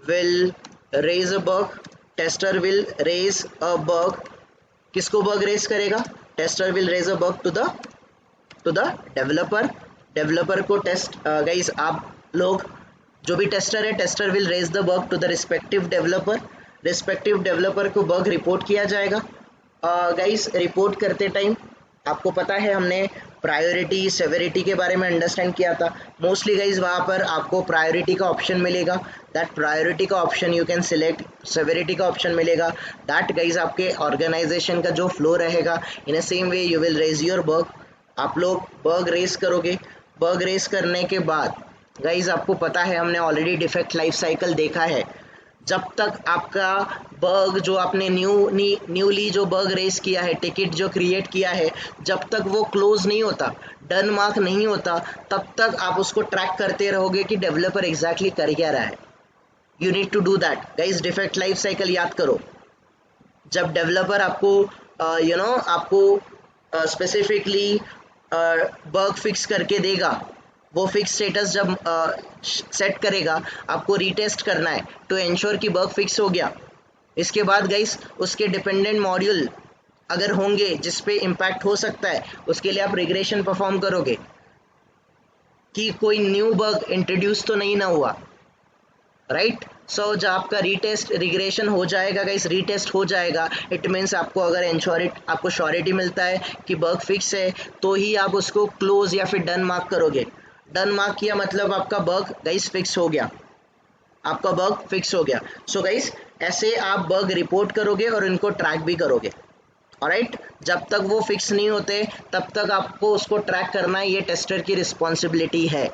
will raise a bug, किसको bug raise करेगा, tester will raise a bug to the developer को test guys, आप लोग जो भी टेस्टर है, tester will raise the bug to the respective developer को bug report किया जाएगा। गाइस रिपोर्ट करते टाइम आपको पता है हमने प्रायोरिटी सेवेरिटी के बारे में अंडरस्टैंड किया था। मोस्टली गाइज वहाँ पर आपको प्रायोरिटी का ऑप्शन मिलेगा, दैट प्रायोरिटी का option you can select, severity का ऑप्शन मिलेगा, दैट गाइज आपके ऑर्गेनाइजेशन का जो फ्लो रहेगा, in a same way you will raise your bug, आप लोग बग रेस करोगे। बग रेस करने के बाद गाइज आपको पता है हमने ऑलरेडी डिफेक्ट लाइफ साइकिल देखा है, जब तक आपका बग जो आपने न्यूली जो बग रेस किया है, टिकट जो क्रिएट किया है, जब तक वो क्लोज नहीं होता, डन मार्क नहीं होता, तब तक आप उसको ट्रैक करते रहोगे कि डेवलपर एग्जैक्टली कर क्या रहा है। You need to do that guys, defect life cycle याद करो। जब डेवलपर आपको आपको स्पेसिफिकली बग फिक्स करके देगा, वो फिक्स स्टेटस जब सेट करेगा, आपको रीटेस्ट करना है टू एंश्योर कि बग फिक्स हो गया। इसके बाद गाइस उसके डिपेंडेंट मॉड्यूल अगर होंगे जिस पे इम्पैक्ट हो सकता है, उसके लिए आप रिग्रेशन परफॉर्म करोगे कि कोई न्यू बग इंट्रोड्यूस तो नहीं ना हुआ, राइट। सो जब आपका रीटेस्ट रिग्रेशन हो जाएगा गाइस, रीटेस्ट हो जाएगा, इट मीन्स आपको अगर आपको श्योरिटी मिलता है कि बग फिक्स है तो ही आप उसको क्लोज या फिर डन मार्क करोगे। डन मार्क किया मतलब आपका बग गाइस फिक्स हो गया, आपका बग फिक्स हो गया। सो गाइस ऐसे आप बग रिपोर्ट करोगे और इनको ट्रैक भी करोगे। ऑलराइट, जब तक वो फिक्स नहीं होते तब तक आपको उसको ट्रैक करना, ये टेस्टर की रिस्पॉन्सिबिलिटी है।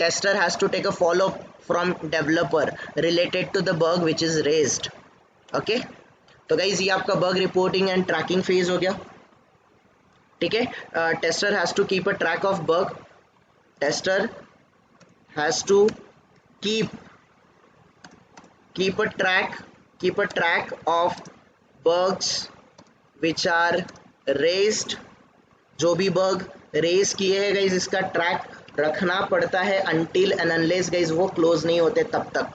Tester has to take a follow from developer related to the bug which is raised. Okay, तो गाइज ये आपका bug reporting and tracking phase हो गया। ठीक है, tester has to keep a track of bug, tester has to keep keep a track keep a track of bugs which are raised। जो भी bug raise किए हैं गाइज इसका track रखना पड़ता है अनटिल एंड अनलेस गाइज वो close नहीं होते तब तक।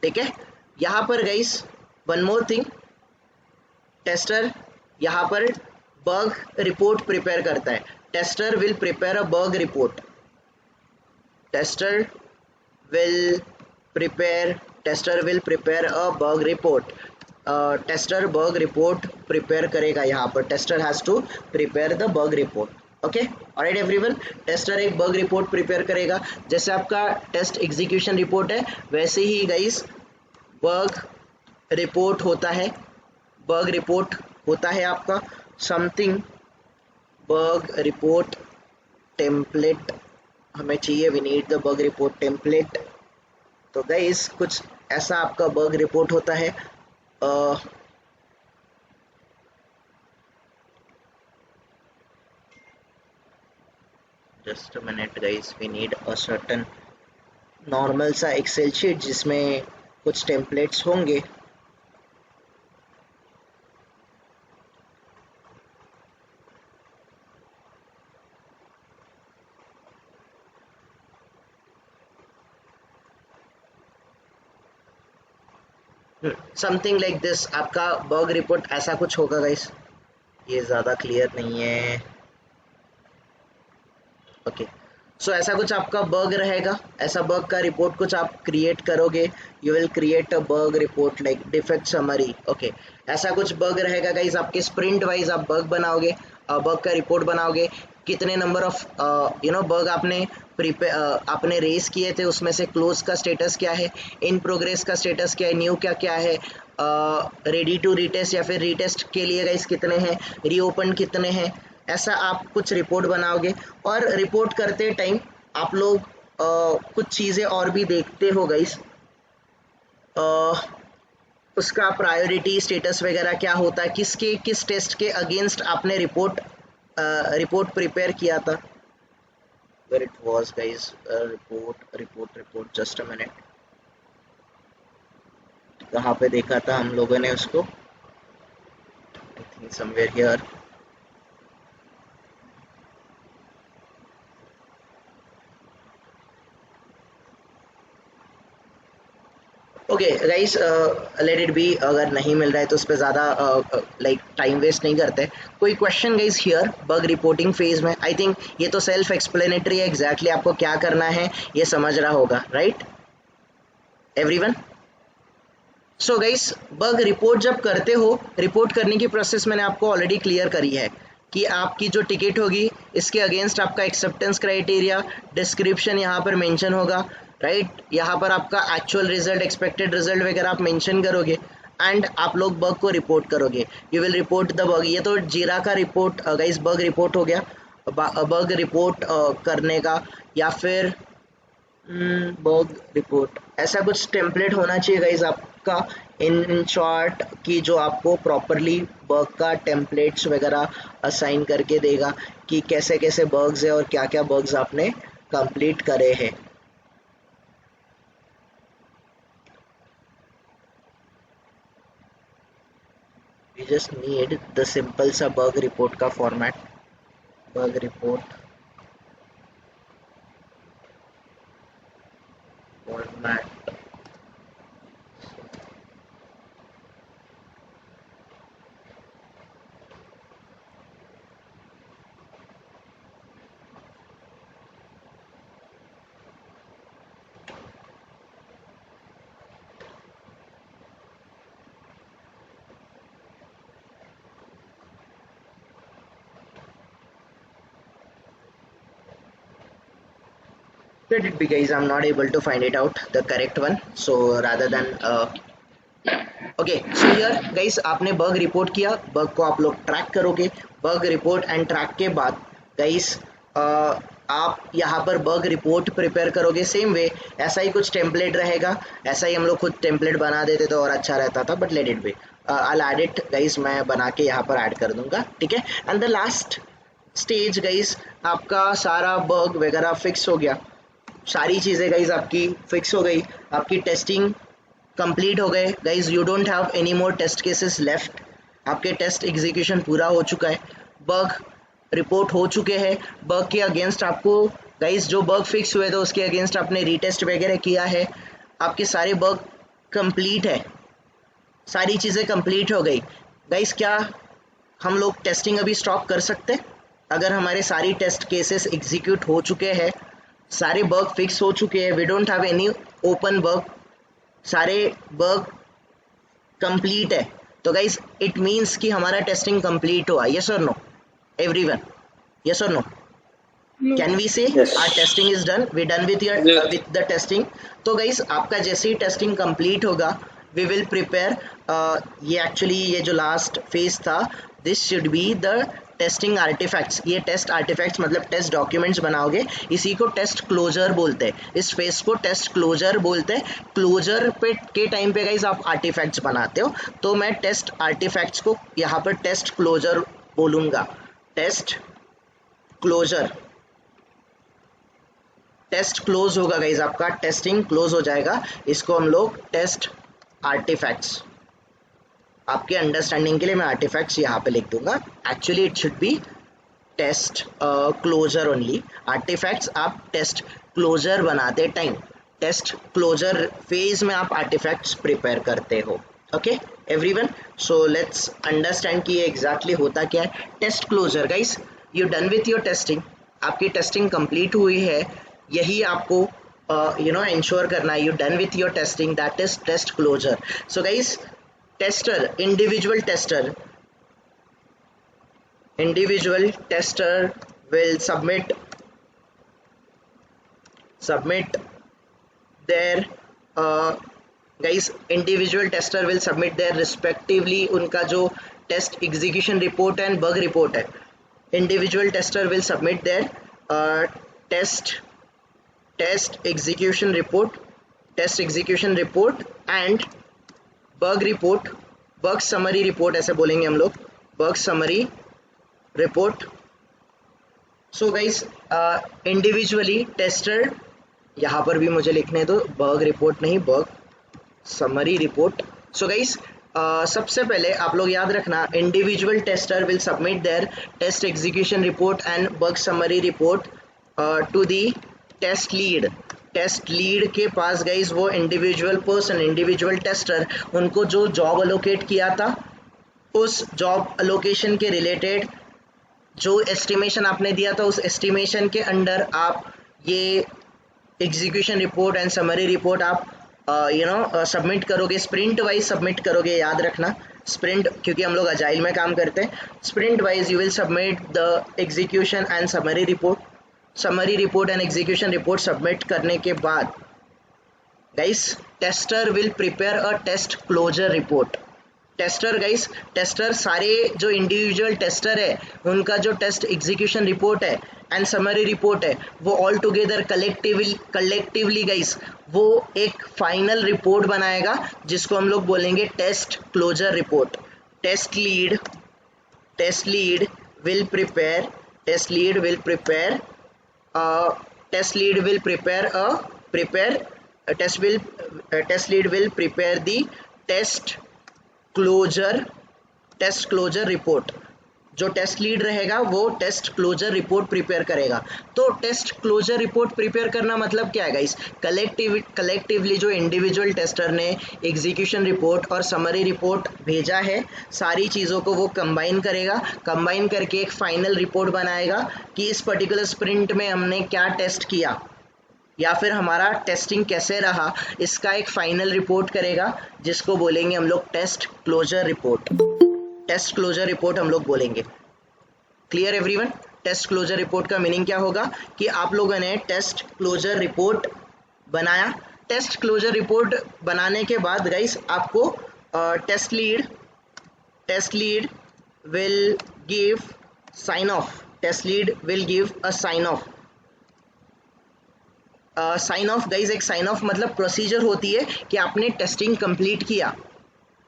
ठीक है, यहाँ पर guys one more thing, tester यहाँ पर बग रिपोर्ट प्रिपेयर करता है। Tester will prepare a bug report, tester will prepare tester will prepare a bug report. Tester bug report prepare करेगा, यहाँ पर tester has to prepare the bug report. Okay, alright everyone, tester एक bug report prepare करेगा। जैसे आपका test execution report है वैसे ही गाइस बग रिपोर्ट होता है। बग रिपोर्ट होता है आपका समथिंग, बग रिपोर्ट टेम्पलेट हमें चाहिए, we need the bug report template. तो गाइस कुछ ऐसा आपका बग रिपोर्ट होता है। Just a minute guys, we need a certain normal सा एक्सेल शीट जिसमें कुछ टेम्पलेट्स होंगे। समथिंग लाइक दिस आपका बग रिपोर्ट ऐसा कुछ होगा गाइस, ये ज़्यादा क्लियर नहीं है। ओके, सो ऐसा कुछ आपका बग रहेगा, ऐसा बग का रिपोर्ट कुछ आप क्रिएट करोगे। You will create a bug report like defect summary. Okay, ऐसा कुछ बग रहेगा गाइस, आपके स्प्रिंट वाइज आप बग बनाओगे, बग का रिपोर्ट बनाओगे। कितने नंबर ऑफ बग आपने रेस किए थे, उसमें से क्लोज का स्टेटस क्या है, इन प्रोग्रेस का स्टेटस क्या है, न्यू क्या क्या है, रेडी टू रीटेस्ट या फिर रीटेस्ट के लिए गाइस कितने हैं, रीओपन कितने हैं। ऐसा आप कुछ रिपोर्ट बनाओगे और रिपोर्ट करते टाइम आप लोग कुछ चीज़ें और भी देखते हो गाइस, उसका प्रायोरिटी स्टेटस वगैरह क्या होता है, किस टेस्ट के अगेंस्ट आपने रिपोर्ट प्रिपेयर किया था। Where it was guys, report just a minute, कहाँ पे देखा था हम लोगों ने उसको, I think somewhere here. Okay guys, let it be, अगर नहीं मिल रहा है तो उस पर ज़्यादा लाइक टाइम वेस्ट नहीं करते। कोई question guys here bug reporting phase में? आई थिंक ये तो सेल्फ एक्सप्लेनेटरी है, एग्जैक्टली आपको क्या करना है ये समझ रहा होगा, right everyone. So guys bug report जब करते हो, रिपोर्ट करने की प्रोसेस मैंने आपको ऑलरेडी क्लियर करी है कि आपकी जो टिकट होगी इसके अगेंस्ट आपका एक्सेप्टेंस क्राइटेरिया डिस्क्रिप्शन यहाँ पर मेंशन होगा, राइट। यहाँ पर आपका एक्चुअल रिजल्ट, एक्सपेक्टेड रिजल्ट वगैरह आप मेंशन करोगे एंड आप लोग बग को रिपोर्ट करोगे। You will report the bug. ये तो जीरा का रिपोर्ट गाइस बग रिपोर्ट हो गया। बग रिपोर्ट करने का या फिर बग रिपोर्ट ऐसा कुछ टेम्पलेट होना चाहिए गाइज आपका, इन शॉर्ट कि जो आपको प्रॉपरली बग का टेम्पलेट्स वगैरह असाइन करके देगा कि कैसे कैसे बग्स है और क्या क्या बग्स आपने कंप्लीट करे हैं। We just need the simple सा बग रिपोर्ट का format, bug report format. let it be guys, I'm not able to find it out the correct one, so rather than okay so here guys आपने bug report किया, bug को आप लोग track करोगे, bug report and track के बाद guys आप यहाँ पर बग रिपोर्ट प्रिपेयर करोगे सेम वे, ऐसा ही कुछ टेम्पलेट रहेगा, ऐसा ही हम लोग खुद टेम्पलेट बना देते तो और अच्छा रहता था, but let it be, I add it guys, मैं बना के यहाँ पर ऐड कर दूंगा, ठीक है। And the last stage guys, आपका सारा बग वगैरह फिक्स हो गया, सारी चीज़ें गाइस आपकी फिक्स हो गई, आपकी टेस्टिंग कंप्लीट हो गए guys, you don't have any more test cases left, आपके टेस्ट एग्जीक्यूशन पूरा हो चुका है, बग रिपोर्ट हो चुके हैं, बग के अगेंस्ट आपको गाइज जो बग फिक्स हुए थे उसके अगेंस्ट आपने रीटेस्ट वगैरह किया है, आपके सारे बग कंप्लीट है, सारी चीज़ें कंप्लीट हो गई गाइज। क्या हम लोग टेस्टिंग अभी स्टॉप कर सकते? अगर हमारे सारी टेस्ट केसेस एग्जीक्यूट हो चुके हैं, सारे बग फिक्स हो चुके हैं, we don't have any open bug, सारे बग कंप्लीट है, तो गाइस इट मींस कि हमारा टेस्टिंग कंप्लीट हुआ, यस और नो एवरीवन, यस और no, can we say our testing is done, we done with your with the testing. तो guys आपका जैसे ही टेस्टिंग कंप्लीट होगा, वी विल प्रिपेयर, ये एक्चुअली ये जो लास्ट फेज था, this should be the testing artifacts, ये टेस्ट आर्टिफैक्ट्स मतलब टेस्ट डॉक्यूमेंट्स बनाओगे, इसी को टेस्ट क्लोजर बोलते हैं, इस फेज को टेस्ट क्लोजर बोलते हैं। क्लोजर पे के टाइम पे गाइस आप आर्टिफैक्ट्स बनाते हो, तो मैं टेस्ट आर्टिफैक्ट्स को यहाँ पर टेस्ट क्लोजर बोलूँगा, टेस्ट क्लोजर, टेस्ट क्लोज होगा गाइस, आपका टेस्टिंग क्लोज हो जाएगा, इसको हम लोग टेस्ट आर्टिफैक्ट्स, आपके अंडरस्टैंडिंग के लिए मैं आर्टिफैक्ट्स यहाँ पे लिख दूंगा, actually it should be test closure only, artifacts आप टेस्ट क्लोजर बनाते टाइम, टेस्ट क्लोजर फेज में आप आर्टिफैक्ट्स प्रिपेयर करते हो, okay everyone. So let's understand कि ये एग्जैक्टली होता क्या है। Test closure guys, you done with your testing, आपकी टेस्टिंग कंप्लीट हुई है, यही आपको इंश्योर करना है, you done with your testing, that is test closure. So guys tester, individual tester will submit their guys, individual tester will submit their respectively उनका जो test execution report and bug report है, individual tester will submit their test execution report and bug report, bug summary report ऐसे बोलेंगे हम लोग, bug summary report. So guys individually tester, यहाँ पर भी मुझे लिखने दो, बग रिपोर्ट नहीं bug summary report. So guys सबसे पहले आप लोग याद रखना, individual tester will submit their test execution report and bug summary report to the test lead, test lead के पास गाइज वो इंडिविजुअल पर्सन, इंडिविजुअल टेस्टर, उनको जो जॉब अलोकेट किया था, उस जॉब अलोकेशन के रिलेटेड जो एस्टिमेशन आपने दिया था, उस एस्टिमेशन के अंडर आप ये execution report and summary report आप सबमिट करोगे, स्प्रिंट वाइज सबमिट करोगे, याद रखना स्प्रिंट, क्योंकि हम लोग अजाइल में काम करते हैं, sprint wise you will submit the execution and summary report. Summary report and execution report submit करने के बाद guys tester will prepare a test closure report. Tester guys, tester सारे जो इंडिविजुअल टेस्टर है उनका जो टेस्ट एग्जीक्यूशन रिपोर्ट है and summary report है, वो ऑल टुगेदर कलेक्टिवली गाइस वो एक फाइनल रिपोर्ट बनाएगा, जिसको हम लोग बोलेंगे test closure report. Test lead will prepare the test closure report। जो टेस्ट लीड रहेगा वो टेस्ट क्लोजर रिपोर्ट प्रिपेयर करेगा। तो टेस्ट क्लोजर रिपोर्ट प्रिपेयर करना मतलब क्या है गाइस, कलेक्टिवली जो इंडिविजुअल टेस्टर ने एग्जीक्यूशन रिपोर्ट और समरी रिपोर्ट भेजा है, सारी चीज़ों को वो कंबाइन करेगा, कंबाइन करके एक फाइनल रिपोर्ट बनाएगा कि इस पर्टिकुलर स्प्रिंट में हमने क्या टेस्ट किया या फिर हमारा टेस्टिंग कैसे रहा, इसका एक फाइनल रिपोर्ट करेगा, जिसको बोलेंगे हम लोग test closure report. Test closure report हम लोग बोलेंगे। Clear everyone? Test closure report का मीनिंग क्या होगा कि आप लोगों ने टेस्ट क्लोजर रिपोर्ट बनाया। टेस्ट क्लोजर रिपोर्ट बनाने के बाद गाइस आपको test lead will give sign off. Test lead will give a sign off. Sign off guys, एक साइन ऑफ मतलब प्रोसीजर होती है कि आपने टेस्टिंग कंप्लीट किया,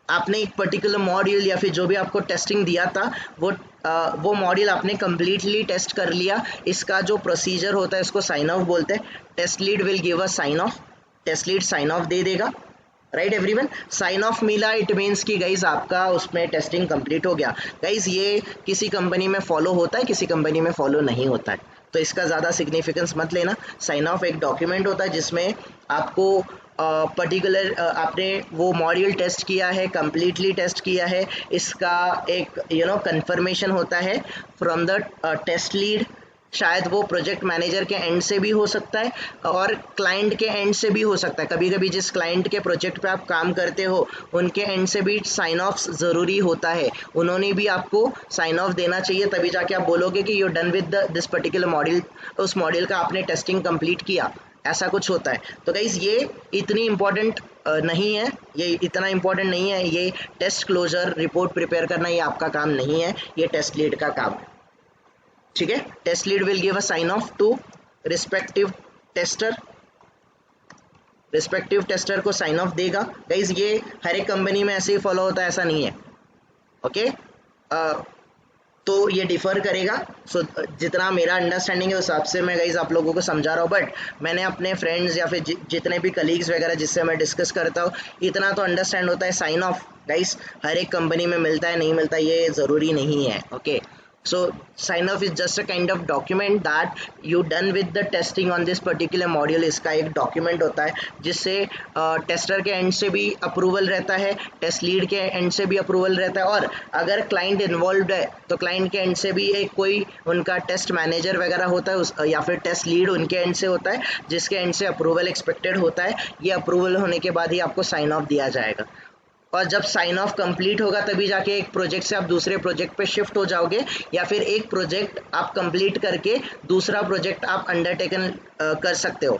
आपने एक पर्टिकुलर मॉड्यूल या फिर जो भी आपको टेस्टिंग दिया था वो मॉड्यूल आपने कंप्लीटली टेस्ट कर लिया। इसका जो प्रोसीजर होता है इसको साइन ऑफ बोलते हैं। Test lead will give a sign off, test lead sign off दे देगा। राइट एवरीवन, साइन ऑफ मिला इट मीन्स कि गाइज आपका उसमें टेस्टिंग कंप्लीट हो गया। गाइज ये किसी कंपनी में फॉलो होता है, किसी कंपनी में फॉलो नहीं होता है, तो इसका ज़्यादा सिग्निफिकेंस मत लेना। साइन ऑफ एक डॉक्यूमेंट होता है जिसमें आपको पर्टिकुलर आपने वो मॉड्यूल टेस्ट किया है, कम्प्लीटली टेस्ट किया है, इसका एक कंफर्मेशन होता है फ्रॉम द टेस्ट लीड। शायद वो प्रोजेक्ट मैनेजर के एंड से भी हो सकता है और क्लाइंट के एंड से भी हो सकता है। कभी कभी जिस क्लाइंट के प्रोजेक्ट पे आप काम करते हो उनके एंड से भी साइन ऑफ ज़रूरी होता है, उन्होंने भी आपको साइन ऑफ देना चाहिए, तभी जाके आप बोलोगे कि you done with this particular module, उस मॉड्यूल का आपने टेस्टिंग कंप्लीट किया, ऐसा कुछ होता है। तो गाइस ये इतनी इम्पोर्टेंट नहीं है, ये इतना इम्पोर्टेंट नहीं है, ये टेस्ट क्लोजर रिपोर्ट प्रिपेयर करना ये आपका काम नहीं है, ये टेस्ट लीड का काम है। ठीक है, test lead will give a sign off to respective tester, respective tester को साइन ऑफ देगा। गाइज ये हर एक कंपनी में ऐसे ही फॉलो होता है, ऐसा नहीं है। ओके तो ये डिफर करेगा। सो जितना मेरा अंडरस्टैंडिंग है उस हिसाब से मैं गाइज आप लोगों को समझा रहा हूँ, बट मैंने अपने फ्रेंड्स या फिर जितने भी कलीग्स वगैरह जिससे मैं डिस्कस करता हूँ इतना तो अंडरस्टैंड होता है। साइन ऑफ गाइज हर एक कंपनी में मिलता है नहीं मिलता ये ज़रूरी नहीं है। Okay so sign off is just a kind of document that you done with the testing on this particular module। इसका एक डॉक्यूमेंट होता है जिससे टेस्टर के एंड से भी अप्रूवल रहता है, टेस्ट लीड के एंड से भी अप्रूवल रहता है, और अगर क्लाइंट इन्वॉल्व है तो क्लाइंट के एंड से भी एक कोई उनका टेस्ट मैनेजर वगैरह होता है या फिर टेस्ट लीड उनके एंड से होता है जिसके एंड से अप्रूवल एक्सपेक्टेड होता है। ये अप्रूवल होने के बाद ही आपको साइन ऑफ दिया जाएगा, और जब साइन ऑफ कंप्लीट होगा तभी जाके एक प्रोजेक्ट से आप दूसरे प्रोजेक्ट पे शिफ्ट हो जाओगे, या फिर एक प्रोजेक्ट आप कंप्लीट करके दूसरा प्रोजेक्ट आप अंडरटेकन कर सकते हो।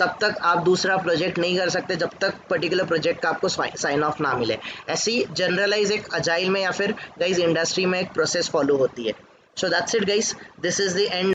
तब तक आप दूसरा प्रोजेक्ट नहीं कर सकते जब तक पर्टिकुलर प्रोजेक्ट का आपको साइन ऑफ ना मिले। ऐसी जनरलाइज एक अजाइल में या फिर गाइज इंडस्ट्री में एक प्रोसेस फॉलो होती है। So that's it guys, this is the end.